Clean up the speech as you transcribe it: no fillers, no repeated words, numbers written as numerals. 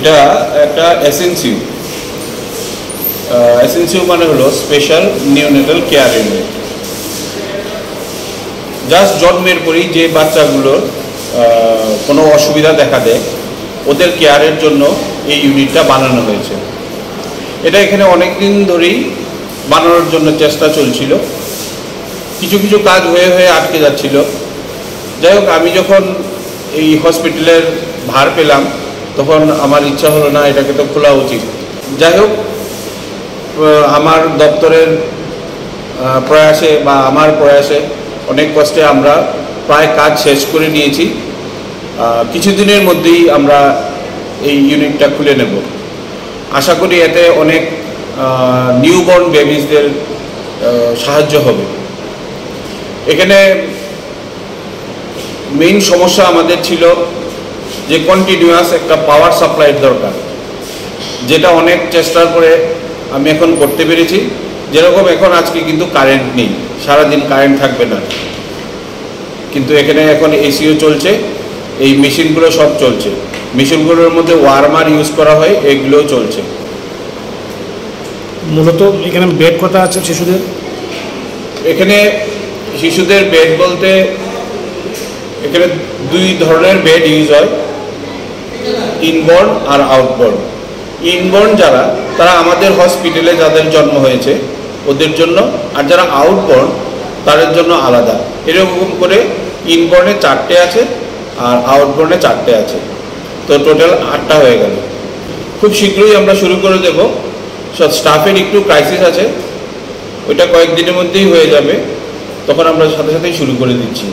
এটা একটা SNCU. SNCU মানে হলো special neonatal care unit. Just জন্মের পরই যে বাচ্চাগুলোর কোনো অসুবিধা দেখা দেয় ওদের কেয়ারের জন্য এই ইউনিটটা বানানো হয়েছে। এটা এখানে অনেক দিন ধরেই বানানোর জন্য চেষ্টা চলছিল, কিছু কিছু কাজ হয়ে হয়ে আটকে যাচ্ছিল। যাই হোক, আমি যখন এই হসপিটালের ভার পেলাম তখন আমার ইচ্ছা হলো না, এটাকে তো খোলা উচিত। যাই হোক, আমার দপ্তরের প্রয়াসে বা আমার প্রয়াসে অনেক কষ্টে আমরা প্রায় কাজ শেষ করে নিয়েছি। কিছুদিনের মধ্যেই আমরা এই ইউনিটটা খুলে নেব। আশা করি এতে অনেক নিউবর্ন বেবিজদের সাহায্য হবে। এখানে মেইন সমস্যা আমাদের ছিল যে কন্টিনিউয়াস একটা পাওয়ার সাপ্লাইয়ের দরকার, যেটা অনেক চেষ্টার পরে আমি এখন করতে পেরেছি। যেরকম এখন আজকে কিন্তু কারেন্ট নেই, সারাদিন কারেন্ট থাকবে না, কিন্তু এখানে এখন এসিও চলছে, এই মেশিনগুলো সব চলছে। মেশিনগুলোর মধ্যে ওয়ার্মার ইউজ করা হয়, এগুলোও চলছে। মূলত এখানে বেড কটা আছে শিশুদের? এখানে শিশুদের বেড বলতে এখানে দুই ধরনের বেড ইউজ হয়, ইনবর্ন আর আউটবর্ন। ইনবর্ন যারা, তারা আমাদের হসপিটালে যাদের জন্ম হয়েছে ওদের জন্য, আর যারা আউটবর্ন তাদের জন্য আলাদা। এরকম করে ইনবর্নে 4টে আছে আর আউটবর্নে 4টে আছে, তো টোটাল 8টা হয়ে গেল। খুব শীঘ্রই আমরা শুরু করে দেব। সব স্টাফের একটু ক্রাইসিস আছে, ওইটা কয়েকদিনের মধ্যেই হয়ে যাবে, তখন আমরা সাথে সাথেই শুরু করে দিচ্ছি।